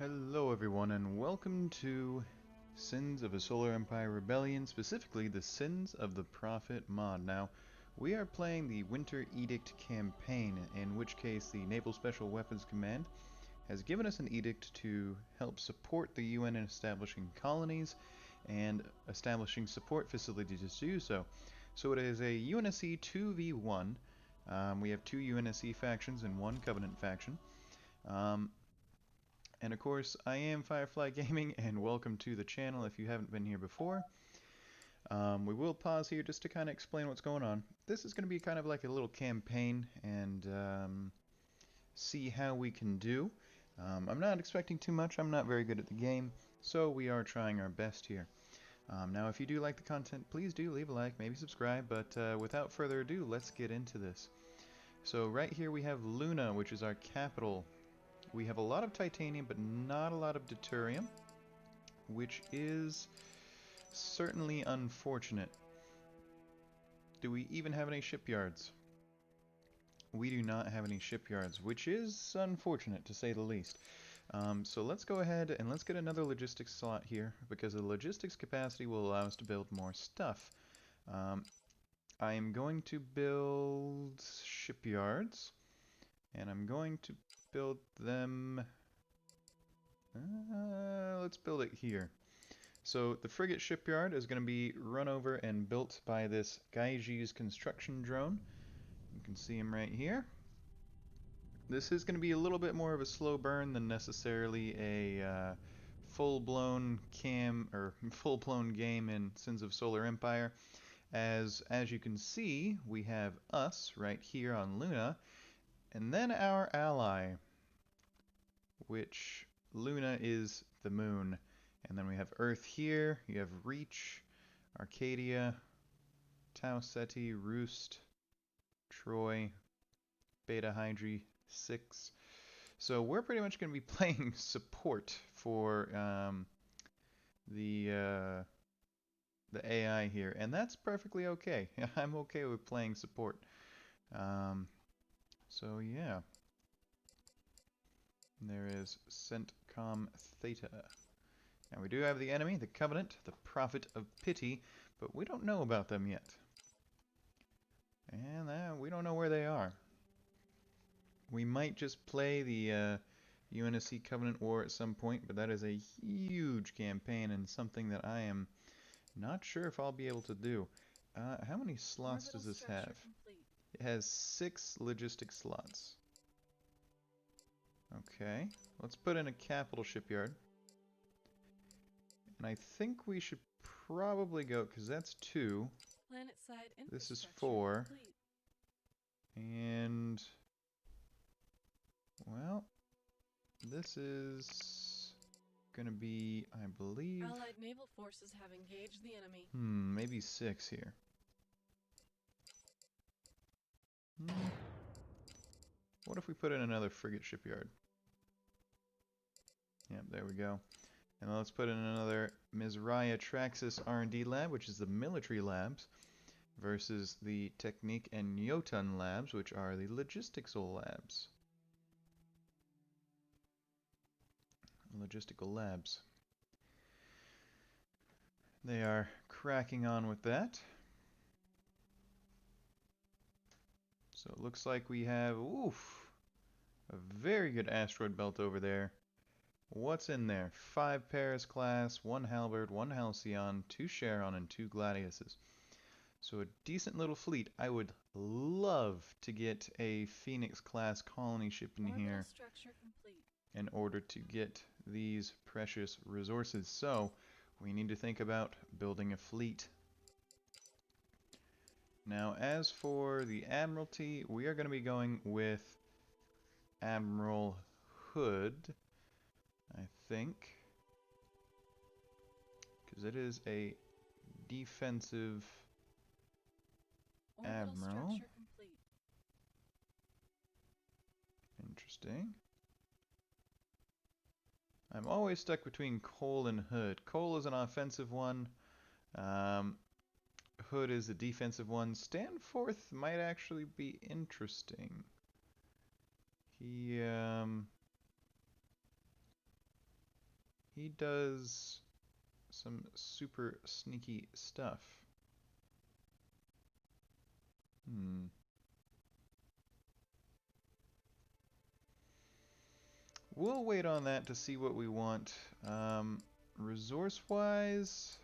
Hello everyone and welcome to Sins of a Solar Empire Rebellion, specifically the Sins of the Prophet mod. Now, we are playing the Winter Edict campaign, in which case the Naval Special Weapons Command has given us an edict to help support the UN in establishing colonies and establishing support facilities to do so. So it is a UNSC 2v1. We have two UNSC factions and one Covenant faction. And of course, I am Firefly Gaming, and welcome to the channel if you haven't been here before. We will pause here just to kind of explain what's going on. This is going to be kind of like a little campaign and see how we can do. I'm not expecting too much. I'm not very good at the game, so we are trying our best here. Now, if you do like the content, please do leave a like, maybe subscribe, but without further ado, let's get into this. So right here we have Luna, which is our capital. We have a lot of titanium, but not a lot of deuterium, which is certainly unfortunate. Do we even have any shipyards? We do not have any shipyards, which is unfortunate to say the least. So let's go ahead and let's get another logistics slot here, because the logistics capacity will allow us to build more stuff. I am going to build shipyards, and I'm going to build them. Let's build it here. So the frigate shipyard is going to be run over and built by this Gaiji's construction drone. You can see him right here. This is going to be a little bit more of a slow burn than necessarily a full-blown full-blown game in Sins of Solar Empire. As you can see, we have us right here on Luna, and then our ally, which Luna is the moon. And then we have Earth here, you have Reach, Arcadia, Tau Ceti, Roost, Troy, Beta Hydri 6. So we're pretty much going to be playing support for the AI here, and that's perfectly okay. I'm okay with playing support. So yeah. There is CENTCOM Theta. Now we do have the enemy, the Covenant, the Prophet of Pity, but we don't know about them yet. And we don't know where they are. We might just play the UNSC Covenant War at some point, but that is a huge campaign and something that I am not sure if I'll be able to do. How many slots does this have? Complete. It has 6 logistic slots. Okay, let's put in a capital shipyard. And I think we should probably go, because that's 2. Planet side This is infrastructure 4. complete. And, well, this is going to be, I believe, Allied naval forces have engaged the enemy. maybe 6 here. What if we put in another frigate shipyard? Yep, there we go. And then let's put in another Mizraya Traxxas R&D lab, which is the military labs, versus the Technique and Jotun labs, which are the logistical labs. Logistical labs. They are cracking on with that. So it looks like we have, a very good asteroid belt over there. What's in there? 5 Paris class, 1 Halberd, 1 Halcyon, 2 Charon, and 2 Gladiuses. So a decent little fleet. I would love to get a Phoenix class colony ship in here in order to get these precious resources. So we need to think about building a fleet. Now as for the Admiralty, we are going to be going with Admiral Hood, I think, because it is a defensive admiral. Interesting. I'm always stuck between Cole and Hood. Cole is an offensive one. Hood is a defensive one. Stanforth might actually be interesting. He, He does some super sneaky stuff. We'll wait on that to see what we want. Resource-wise,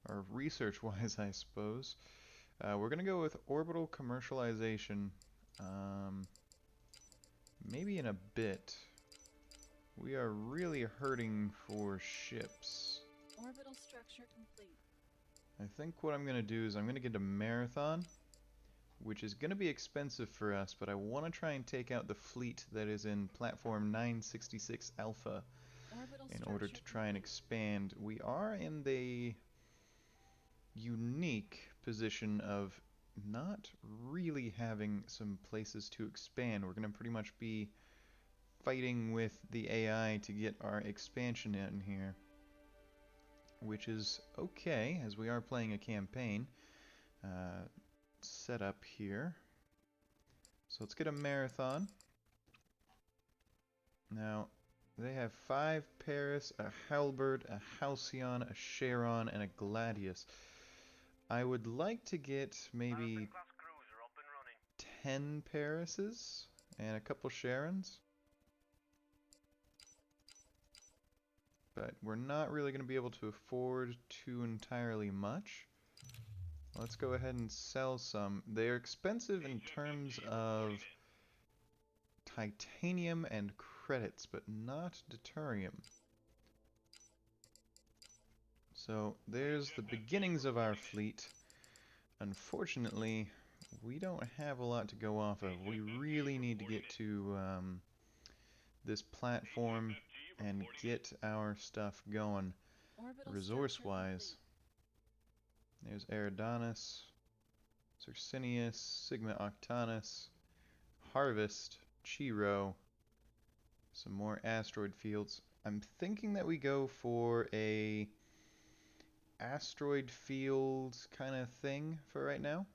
or research-wise, I suppose, we're going to go with orbital commercialization. Maybe in a bit. We are really hurting for ships. Orbital structure complete. I think what I'm going to do is I'm going to get a marathon, which is going to be expensive for us, but I want to try and take out the fleet that is in platform 966 Alpha in order to try and expand. We are in the unique position of not really having some places to expand. We're going to pretty much be fighting with the AI to get our expansion in here, which is okay, as we are playing a campaign set up here. So let's get a marathon. Now, they have 5 Paris, a Halberd, a Halcyon, a Charon, and a Gladius. I would like to get maybe 10 Parises and a couple Charons. But we're not really going to be able to afford too entirely much. Let's go ahead and sell some. They're expensive in terms of titanium and credits, but not deuterium. So there's the beginnings of our fleet. Unfortunately, we don't have a lot to go off of. We really need to get to this platform and get our stuff going resource-wise. There's Eridanus, Circinius, Sigma Octanus, Harvest, Chiro, some more asteroid fields. I'm thinking that we go for a asteroid field kind of thing for right now,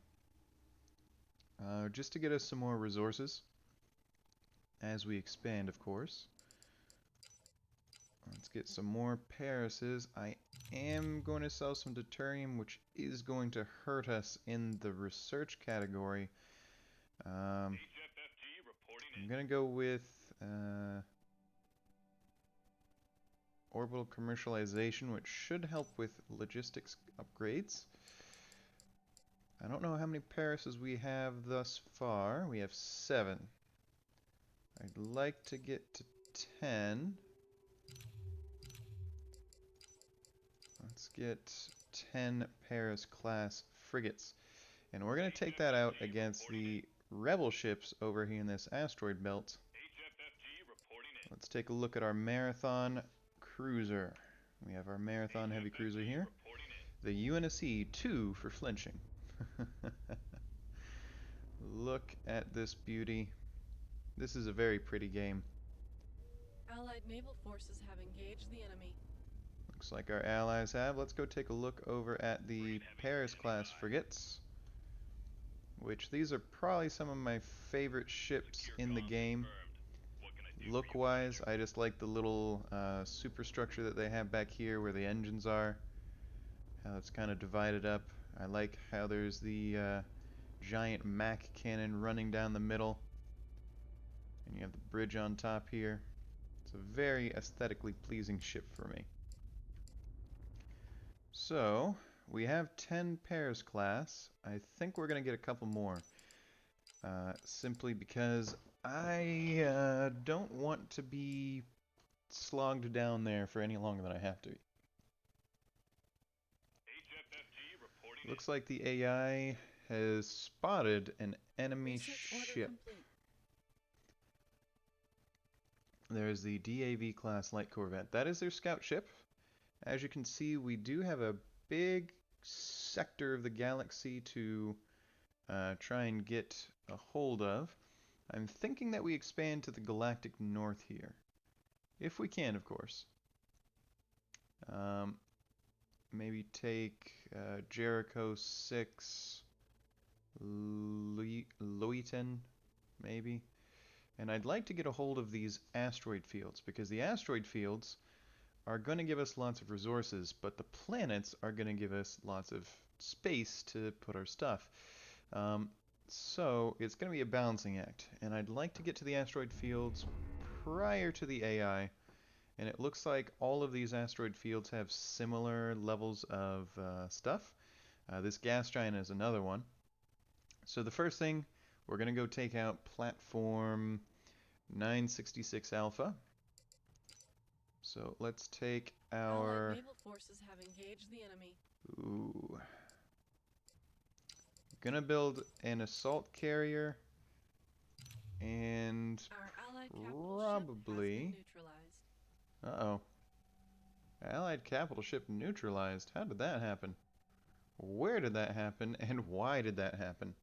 just to get us some more resources as we expand, of course. Let's get some more Parises. I am going to sell some deuterium, which is going to hurt us in the research category. I'm going to go with orbital commercialization, which should help with logistics upgrades. I don't know how many Parises we have thus far. We have 7. I'd like to get to 10. Let's get 10 Paris class frigates. And we're going to take that out against the rebel ships over here in this asteroid belt. Let's take a look at our Marathon cruiser. We have our Marathon heavy cruiser here. The UNSC 2 for flinching. Look at this beauty. This is a very pretty game. Allied naval forces have engaged the enemy. Looks like our allies have. Let's go take a look over at the Paris class frigates, which these are probably some of my favorite ships in the game. Look-wise, I just like the little superstructure that they have back here where the engines are, how it's kind of divided up. I like how there's the giant Mac cannon running down the middle, and you have the bridge on top here. It's a very aesthetically pleasing ship for me. So, we have 10 Paris class. I think we're going to get a couple more. Simply because I don't want to be slogged down there for any longer than I have to. Looks like the AI has spotted an enemy ship. There's the DAV class light corvette. That is their scout ship. As you can see, we do have a big sector of the galaxy to try and get a hold of. I'm thinking that we expand to the galactic north here. If we can, of course. Maybe take Jericho 6, Loiten, maybe. And I'd like to get a hold of these asteroid fields, because the asteroid fields are going to give us lots of resources, but the planets are going to give us lots of space to put our stuff. Um, so it's going to be a balancing act, and I'd like to get to the asteroid fields prior to the AI, and it looks like all of these asteroid fields have similar levels of stuff. This gas giant is another one. So the first thing, we're going to go take out platform 966 Alpha. So let's take our... Allied naval forces have engaged the enemy. Ooh. Gonna build an assault carrier and Our allied capital probably... ship has been neutralized. Uh-oh. Allied capital ship neutralized. How did that happen? Where did that happen and why did that happen?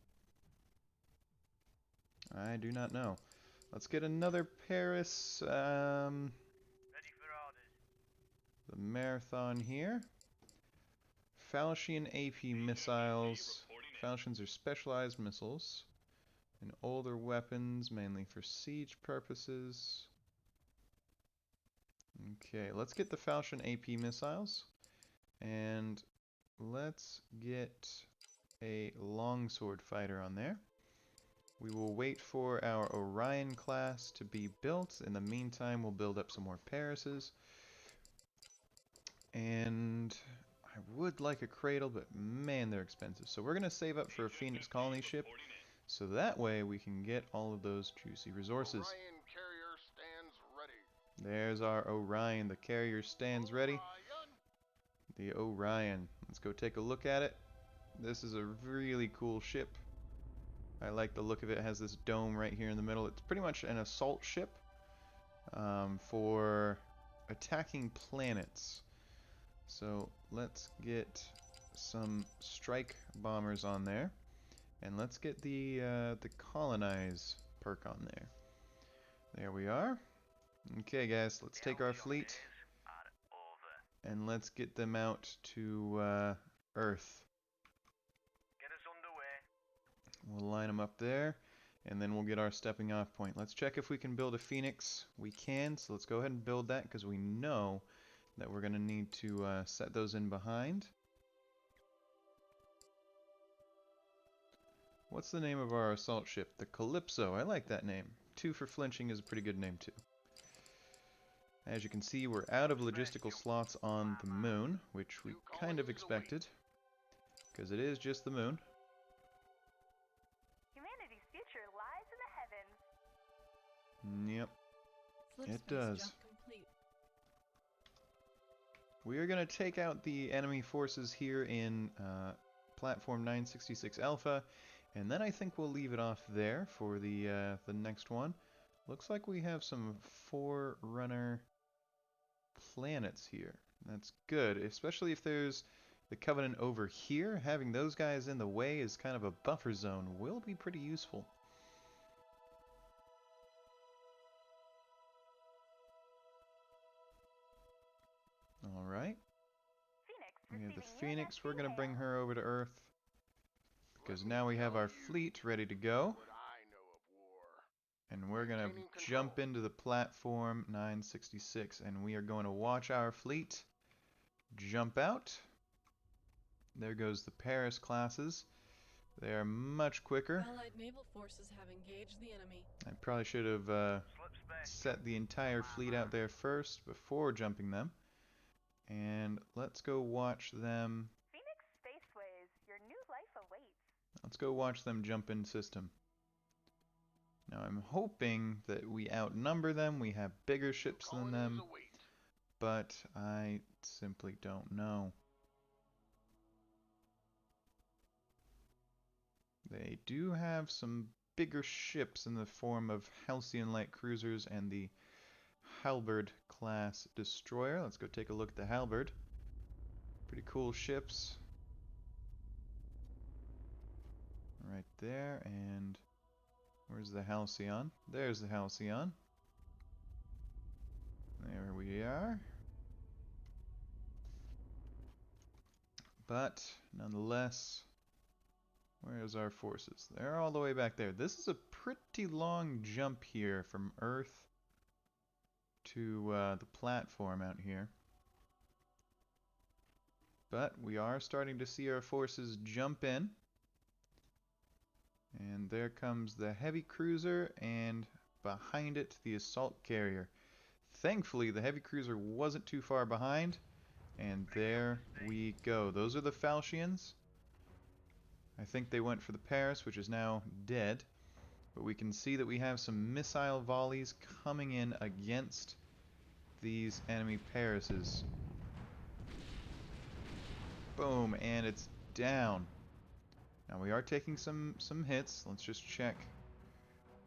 I do not know. Let's get another Paris, Ready for orders. the Marathon here. Falchion AP missiles. Falchions are specialized missiles and older weapons, mainly for siege purposes. Okay, let's get the Falchion AP missiles, and let's get a longsword fighter on there. We will wait for our Orion class to be built. In the meantime, we'll build up some more Parises. And I would like a cradle, but man, they're expensive. So we're going to save up for a Phoenix colony ship, so that way we can get all of those juicy resources. Orion carrier stands ready. There's our Orion. The carrier stands ready. The Orion. Let's go take a look at it. This is a really cool ship. I like the look of it. It has this dome right here in the middle. It's pretty much an assault ship for attacking planets. So let's get some strike bombers on there, and let's get the colonize perk on there. There we are. Okay, guys, let's take our fleet and let's get them out to Earth. Get us underway. We'll line them up there, and then we'll get our stepping off point. Let's check if we can build a Phoenix. We can, so let's go ahead and build that, because we know that we're going to need to set those in behind. What's the name of our assault ship? The Calypso. I like that name. 2 for flinching is a pretty good name, too. As you can see, we're out of logistical slots on the moon, which we kind of expected, because it is just the moon. Humanity's future lies in the heavens. Yep, Slip it space does. jump complete. We are going to take out the enemy forces here in platform 966 Alpha, and then I think we'll leave it off there for the next one. Looks like we have some Forerunner planets here. That's good, especially if there's the Covenant over here. Having those guys in the way is kind of a buffer zone will be pretty useful. Alright. We have the Phoenix. We're going to bring her over to Earth, because now we have our fleet ready to go. What I know of war. And we're going to Maintaining jump control. into the platform 966, and we are going to watch our fleet jump out. There goes the Paris classes. They are much quicker. Allied naval forces have engaged the enemy. I probably should have Slip space. set the entire fleet out there first before jumping them. And let's go watch them. Phoenix Spaceways, your new life awaits. Let's go watch them jump in system. Now I'm hoping that we outnumber them. We have bigger ships than them, Colonies await. but I simply don't know. They do have some bigger ships in the form of Halcyon light cruisers and the Halberd class destroyer. Let's go take a look at the Halberd. Pretty cool ships. Right there, and where's the Halcyon? There's the Halcyon. There we are. But nonetheless, where's our forces? They're all the way back there. This is a pretty long jump here from Earth to the platform out here. But we are starting to see our forces jump in. And there comes the heavy cruiser, and behind it, the assault carrier. Thankfully, the heavy cruiser wasn't too far behind, and there we go. Those are the Falchions. I think they went for the Paris, which is now dead. But we can see that we have some missile volleys coming in against these enemy Parises. Boom, and it's down. Now we are taking some hits. Let's just check.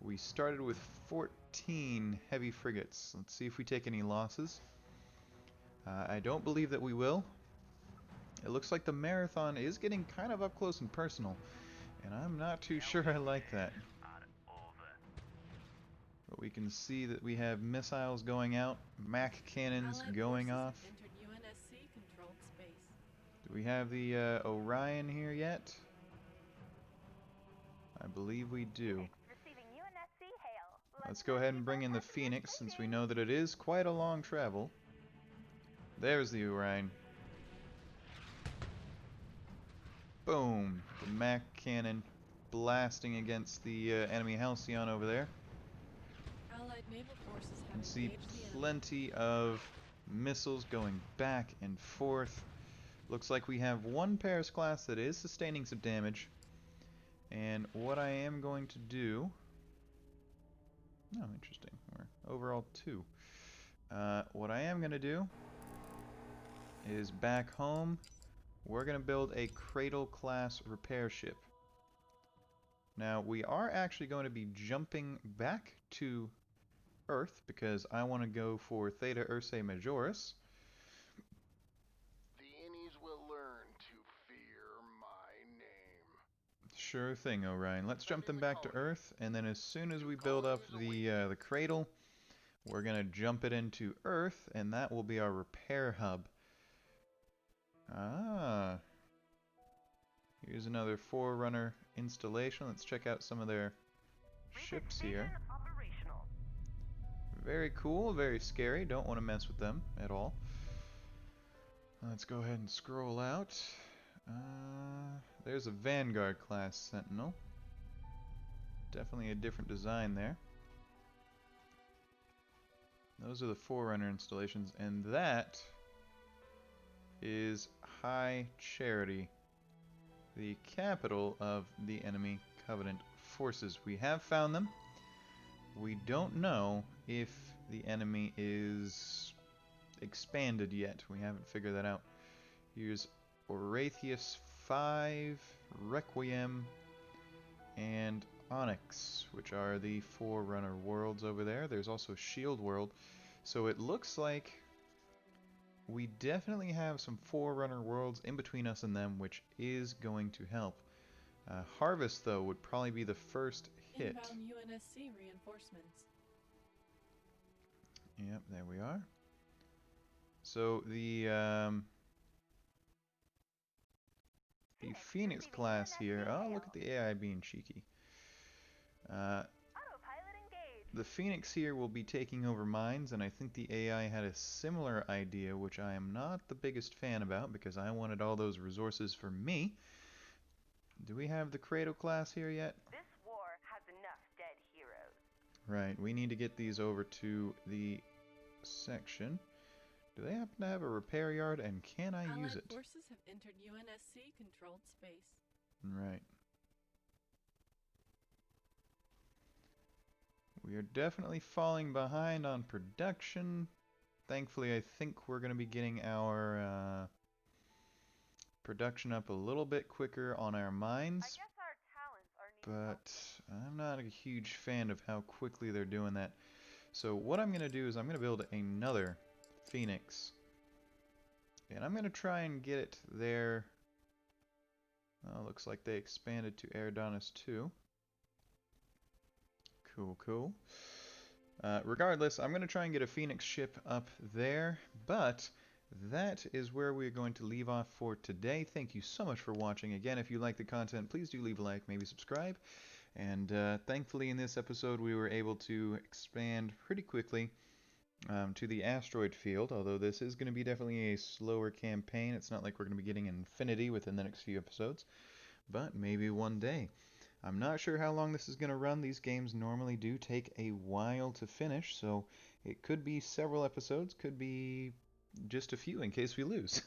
We started with 14 heavy frigates. Let's see if we take any losses. I don't believe that we will. It looks like the Marathon is getting kind of up close and personal, and I'm not too sure I like that. But we can see that we have missiles going out, Mac cannons Allied going forces off. have entered UNSC controlled space. Do we have the Orion here yet? I believe we do. Receiving UNSC hail. Let's go ahead and bring in the Phoenix, since we know that it is quite a long travel. There's the Orion. Boom! The Mac cannon blasting against the enemy Halcyon over there. Allied naval forces You have can see engaged the enemy. plenty of missiles going back and forth. Looks like we have one Paris class that is sustaining some damage. And what I am going to do... Oh, interesting. We're overall 2. What I am going to do is back home, we're going to build a Cradle class repair ship. Now, we are actually going to be jumping back to Earth because I want to go for Theta Ursae Majoris. The innies will learn to fear my name. Sure thing, Orion. Let's jump them back to Earth, and then as soon as we build up the Cradle, we're going to jump it into Earth, and that will be our repair hub. Ah. Here's another Forerunner installation. Let's check out some of their ships here. Operational. Very cool, very scary. Don't want to mess with them at all. Let's go ahead and scroll out. There's a Vanguard class Sentinel. Definitely a different design there. Those are the Forerunner installations, and that is High Charity, the capital of the enemy Covenant forces. We have found them. We don't know if the enemy is expanded yet. We haven't figured that out. Here's Orathius 5, Requiem, and Onyx, which are the Forerunner worlds over there. There's also Shield World. So it looks like we definitely have some Forerunner worlds in between us and them, which is going to help. Harvest, though, would probably be the first hit. Inbound UNSC reinforcements. Yep, there we are. So the Phoenix class here. Oh, look at the AI being cheeky. Autopilot engaged. The Phoenix here will be taking over mines, and I think the AI had a similar idea, which I am not the biggest fan about because I wanted all those resources for me. Do we have the Cradle class here yet? This war has enough dead heroes. Right, we need to get these over to the section. Do they happen to have a repair yard, and can I use it? Allied forces have entered UNSC controlled space. Right. We are definitely falling behind on production. Thankfully, I think we're going to be getting our production up a little bit quicker on our I mines. guess our talents are needed. But I'm not a huge fan of how quickly they're doing that. So what I'm going to do is I'm going to build another Phoenix. And I'm going to try and get it there. Oh, looks like they expanded to Eridanus too. Cool, cool. Regardless, I'm going to try and get a Phoenix ship up there, but that is where we're going to leave off for today. Thank you so much for watching. Again, if you like the content, please do leave a like, maybe subscribe. And thankfully in this episode we were able to expand pretty quickly to the asteroid field, although this is going to be definitely a slower campaign. It's not like we're going to be getting infinity within the next few episodes, but maybe one day. I'm not sure how long this is going to run. These games normally do take a while to finish, so it could be several episodes, could be just a few in case we lose.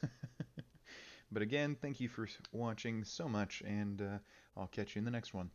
But again, thank you for watching so much, and I'll catch you in the next one.